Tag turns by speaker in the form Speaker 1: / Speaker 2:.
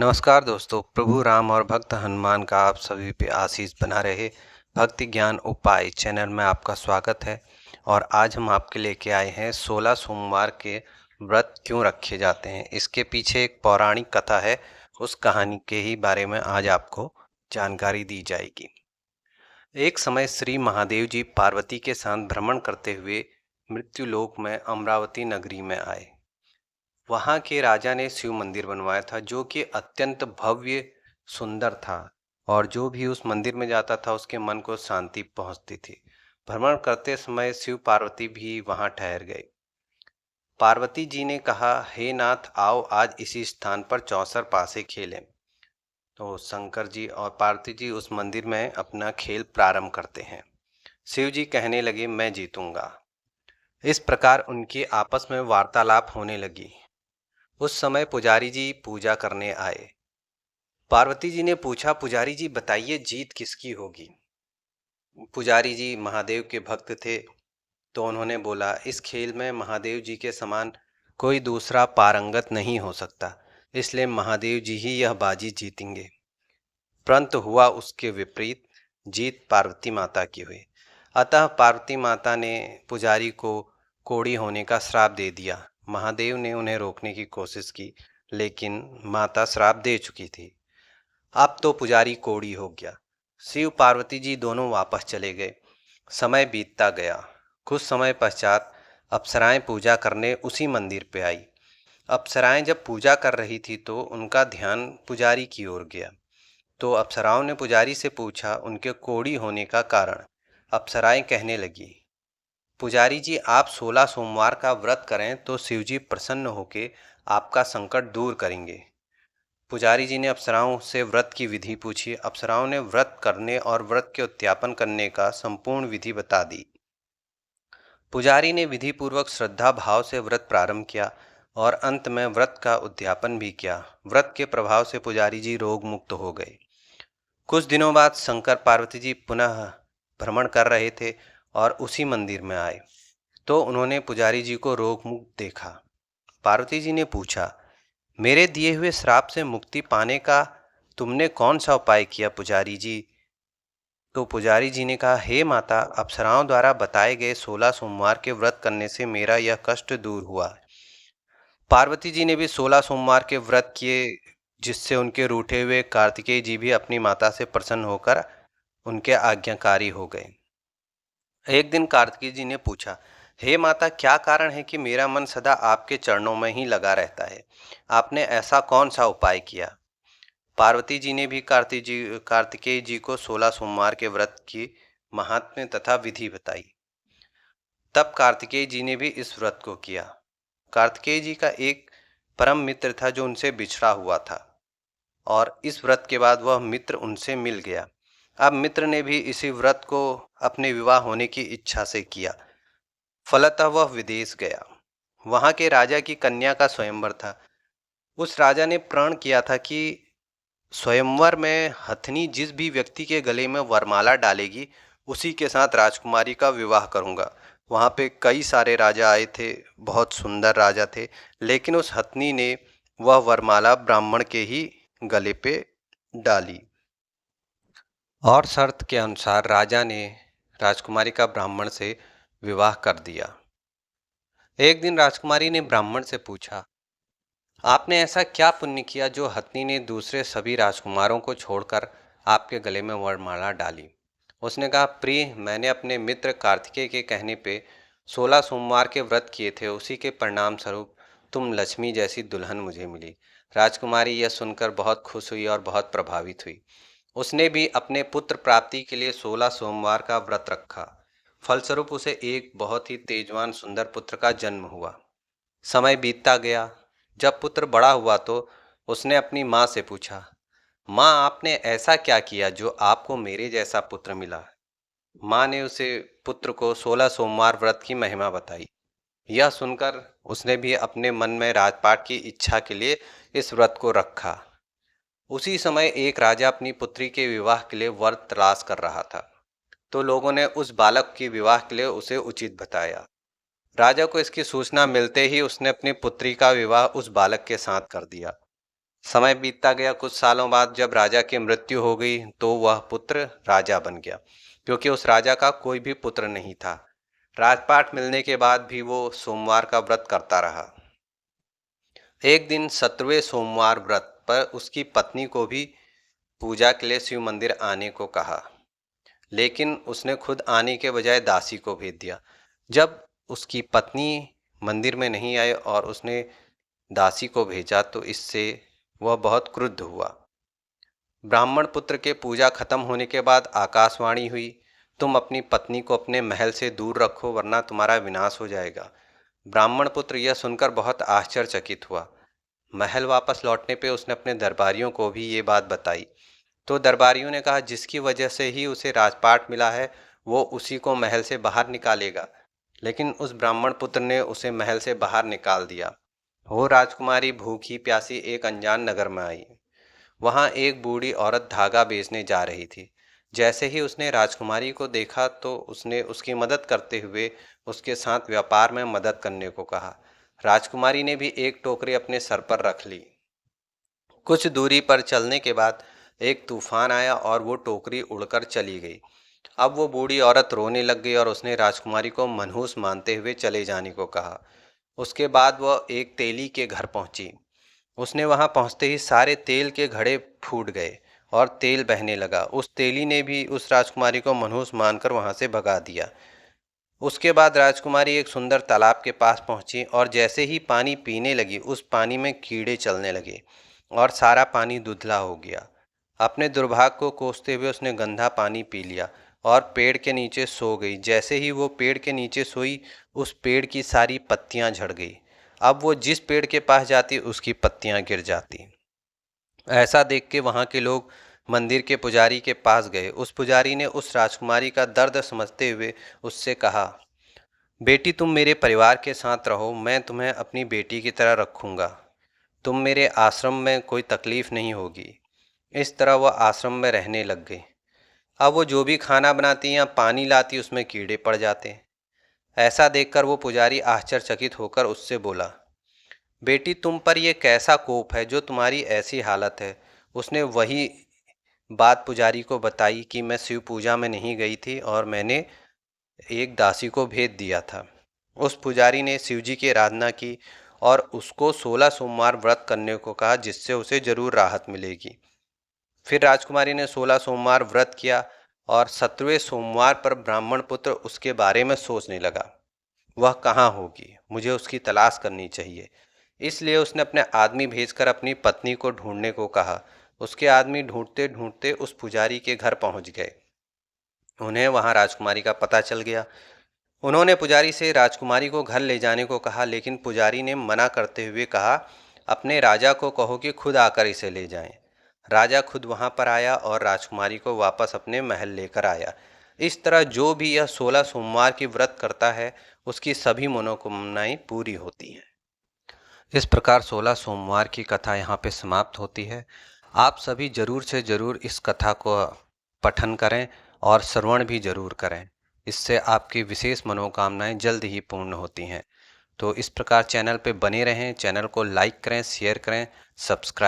Speaker 1: नमस्कार दोस्तों, प्रभु राम और भक्त हनुमान का आप सभी पे आशीष बना रहे। भक्ति ज्ञान उपाय चैनल में आपका स्वागत है। और आज हम आपके लेके आए हैं 16 सोमवार के व्रत क्यों रखे जाते हैं। इसके पीछे एक पौराणिक कथा है, उस कहानी के ही बारे में आज आपको जानकारी दी जाएगी। एक समय श्री महादेव जी पार्वती के साथ भ्रमण करते हुए मृत्युलोक में अमरावती नगरी में आए। वहां के राजा ने शिव मंदिर बनवाया था, जो कि अत्यंत भव्य सुंदर था, और जो भी उस मंदिर में जाता था उसके मन को शांति पहुंचती थी। भ्रमण करते समय शिव पार्वती भी वहां ठहर गए। पार्वती जी ने कहा, हे नाथ, आओ आज इसी स्थान पर 64 पासे खेलें। तो शंकर जी और पार्वती जी उस मंदिर में अपना खेल प्रारंभ करते हैं। शिव जी कहने लगे, मैं जीतूंगा। इस प्रकार उनकी आपस में वार्तालाप होने लगी। उस समय पुजारी जी पूजा करने आए। पार्वती जी ने पूछा, पुजारी जी बताइए जीत किसकी होगी। पुजारी जी महादेव के भक्त थे, तो उन्होंने बोला, इस खेल में महादेव जी के समान कोई दूसरा पारंगत नहीं हो सकता, इसलिए महादेव जी ही यह बाजी जीतेंगे। परंतु हुआ उसके विपरीत, जीत पार्वती माता की हुई। अतः पार्वती माता ने पुजारी को कोढ़ी होने का श्राप दे दिया। महादेव ने उन्हें रोकने की कोशिश की, लेकिन माता श्राप दे चुकी थी। अब तो पुजारी कोढ़ी हो गया। शिव पार्वती जी दोनों वापस चले गए। समय बीतता गया। कुछ समय पश्चात अप्सराएं पूजा करने उसी मंदिर पे आई। अप्सराएं जब पूजा कर रही थी तो उनका ध्यान पुजारी की ओर गया। तो अप्सराओं ने पुजारी से पूछा उनके कोढ़ी होने का कारण। अप्सराएं कहने लगी, पुजारी जी, आप 16 सोमवार का व्रत करें तो शिवजी प्रसन्न होकर आपका संकट दूर करेंगे। पुजारी जी ने अप्सराओं से व्रत की विधि पूछी। अप्सराओं ने व्रत करने और व्रत के उद्यापन करने का संपूर्ण विधि बता दी। पुजारी ने विधि पूर्वक श्रद्धा भाव से व्रत प्रारंभ किया और अंत में व्रत का उद्यापन भी किया। व्रत के प्रभाव से पुजारी जी रोग मुक्त हो गए। कुछ दिनों बाद शंकर पार्वती जी पुनः भ्रमण कर रहे थे और उसी मंदिर में आए, तो उन्होंने पुजारी जी को रोग मुक्त देखा। पार्वती जी ने पूछा, मेरे दिए हुए श्राप से मुक्ति पाने का तुमने कौन सा उपाय किया पुजारी जी। तो पुजारी जी ने कहा, हे माता, अप्सराओं द्वारा बताए गए 16 सोमवार के व्रत करने से मेरा यह कष्ट दूर हुआ। पार्वती जी ने भी 16 सोमवार के व्रत किए, जिससे उनके रूठे हुए कार्तिकेय जी भी अपनी माता से प्रसन्न होकर उनके आज्ञाकारी हो गए। एक दिन कार्तिकेय जी ने पूछा, हे माता, क्या कारण है कि मेरा मन सदा आपके चरणों में ही लगा रहता है। आपने ऐसा कौन सा उपाय किया। पार्वती जी ने भी कार्तिकेय जी को 16 सोमवार के व्रत की महात्म्य तथा विधि बताई। तब कार्तिकेय जी ने भी इस व्रत को किया। कार्तिकेय जी का एक परम मित्र था जो उनसे बिछड़ा हुआ था, और इस व्रत के बाद वह मित्र उनसे मिल गया। अब मित्र ने भी इसी व्रत को अपने विवाह होने की इच्छा से किया। फलतः वह विदेश गया। वहां के राजा की कन्या का स्वयंवर था। उस राजा ने प्रण किया था कि स्वयंवर में हथनी जिस भी व्यक्ति के गले में वरमाला डालेगी, उसी के साथ राजकुमारी का विवाह करूंगा। वहां पे कई सारे राजा आए थे, बहुत सुंदर राजा थे, लेकिन उस हथनी ने वह वरमाला ब्राह्मण के ही गले पे डाली, और शर्त के अनुसार राजा ने राजकुमारी का ब्राह्मण से विवाह कर दिया। एक दिन राजकुमारी ने ब्राह्मण से पूछा, आपने ऐसा क्या पुण्य किया जो हथनी ने दूसरे सभी राजकुमारों को छोड़कर आपके गले में वरमाला डाली। उसने कहा, प्रिय, मैंने अपने मित्र कार्तिकेय के कहने पे 16 सोमवार के व्रत किए थे, उसी के परिणाम स्वरूप तुम लक्ष्मी जैसी दुल्हन मुझे मिली। राजकुमारी यह सुनकर बहुत खुश हुई और बहुत प्रभावित हुई। उसने भी अपने पुत्र प्राप्ति के लिए 16 सोमवार का व्रत रखा। फलस्वरूप उसे एक बहुत ही तेजवान सुंदर पुत्र का जन्म हुआ। समय बीतता गया। जब पुत्र बड़ा हुआ तो उसने अपनी माँ से पूछा, माँ, आपने ऐसा क्या किया जो आपको मेरे जैसा पुत्र मिला। माँ ने उसे पुत्र को 16 सोमवार व्रत की महिमा बताई। यह सुनकर उसने भी अपने मन में राजपाट की इच्छा के लिए इस व्रत को रखा। उसी समय एक राजा अपनी पुत्री के विवाह के लिए वर तलाश कर रहा था, तो लोगों ने उस बालक के विवाह के लिए उसे उचित बताया। राजा को इसकी सूचना मिलते ही उसने अपनी पुत्री का विवाह उस बालक के साथ कर दिया। समय बीतता गया। कुछ सालों बाद जब राजा की मृत्यु हो गई तो वह पुत्र राजा बन गया, क्योंकि उस राजा का कोई भी पुत्र नहीं था। राजपाट मिलने के बाद भी वो सोमवार का व्रत करता रहा। एक दिन 17वें सोमवार व्रत पर उसकी पत्नी को भी पूजा के लिए शिव मंदिर आने को कहा, लेकिन उसने खुद आने के बजाय दासी को भेज दिया। जब उसकी पत्नी मंदिर में नहीं आई और उसने दासी को भेजा तो इससे वह बहुत क्रुद्ध हुआ। ब्राह्मण पुत्र के पूजा खत्म होने के बाद आकाशवाणी हुई, तुम अपनी पत्नी को अपने महल से दूर रखो वरना तुम्हारा विनाश हो जाएगा। ब्राह्मण पुत्र यह सुनकर बहुत आश्चर्यचकित हुआ। महल वापस लौटने पे उसने अपने दरबारियों को भी ये बात बताई। तो दरबारियों ने कहा, जिसकी वजह से ही उसे राजपाट मिला है वो उसी को महल से बाहर निकालेगा। लेकिन उस ब्राह्मण पुत्र ने उसे महल से बाहर निकाल दिया। वो राजकुमारी भूखी प्यासी एक अनजान नगर में आई। वहां एक बूढ़ी औरत धागा बेचने जा रही थी। जैसे ही उसने राजकुमारी को देखा तो उसने उसकी मदद करते हुए उसके साथ व्यापार में मदद करने को कहा। राजकुमारी ने भी एक टोकरी अपने सर पर रख ली। कुछ दूरी पर चलने के बाद एक तूफान आया और वो टोकरी उड़कर चली गई। अब वो बूढ़ी औरत रोने लग गई और उसने राजकुमारी को मनहूस मानते हुए चले जाने को कहा। उसके बाद वह एक तेली के घर पहुंची। उसने वहां पहुंचते ही सारे तेल के घड़े फूट गए और तेल बहने लगा। उस तेली ने भी उस राजकुमारी को मनहूस मानकर वहां से भगा दिया। उसके बाद राजकुमारी एक सुंदर तालाब के पास पहुंची और जैसे ही पानी पीने लगी उस पानी में कीड़े चलने लगे और सारा पानी धुंधला हो गया। अपने दुर्भाग्य को कोसते हुए उसने गंदा पानी पी लिया और पेड़ के नीचे सो गई। जैसे ही वो पेड़ के नीचे सोई उस पेड़ की सारी पत्तियां झड़ गई। अब वो जिस पेड़ के पास जाती उसकी पत्तियां गिर जाती। ऐसा देख के वहां के लोग मंदिर के पुजारी के पास गए। उस पुजारी ने उस राजकुमारी का दर्द समझते हुए उससे कहा, बेटी तुम मेरे परिवार के साथ रहो, मैं तुम्हें अपनी बेटी की तरह रखूंगा। तुम मेरे आश्रम में कोई तकलीफ नहीं होगी। इस तरह वह आश्रम में रहने लग गई। अब वो जो भी खाना बनाती या पानी लाती उसमें कीड़े पड़ जाते। ऐसा देखकर वो पुजारी आश्चर्यचकित होकर उससे बोला, बेटी तुम पर यह कैसा कोप है जो तुम्हारी ऐसी हालत है। उसने वही बात पुजारी को बताई कि मैं शिव पूजा में नहीं गई थी और मैंने एक दासी को भेज दिया था। उस पुजारी ने शिवजी की आराधना की और उसको 16 सोमवार व्रत करने को कहा, जिससे उसे जरूर राहत मिलेगी। फिर राजकुमारी ने 16 सोमवार व्रत किया और 17वें सोमवार पर ब्राह्मण पुत्र उसके बारे में सोचने लगा, वह कहाँ होगी, मुझे उसकी तलाश करनी चाहिए। इसलिए उसने अपने आदमी भेजकर अपनी पत्नी को ढूंढने को कहा। उसके आदमी ढूंढते ढूंढते उस पुजारी के घर पहुंच गए। उन्हें वहां राजकुमारी का पता चल गया। उन्होंने पुजारी से राजकुमारी को घर ले जाने को कहा, लेकिन पुजारी ने मना करते हुए कहा, अपने राजा को कहो कि खुद आकर इसे ले जाएं। राजा खुद वहां पर आया और राजकुमारी को वापस अपने महल लेकर आया। इस तरह जो भी यह 16 सोमवार की व्रत करता है उसकी सभी मनोकामनाएं पूरी होती हैं। इस प्रकार 16 सोमवार की कथा यहाँ पे समाप्त होती है। आप सभी जरूर से जरूर इस कथा को पठन करें और श्रवण भी जरूर करें। इससे आपकी विशेष मनोकामनाएं जल्द ही पूर्ण होती हैं। तो इस प्रकार चैनल पे बने रहें, चैनल को लाइक करें, शेयर करें, सब्सक्राइब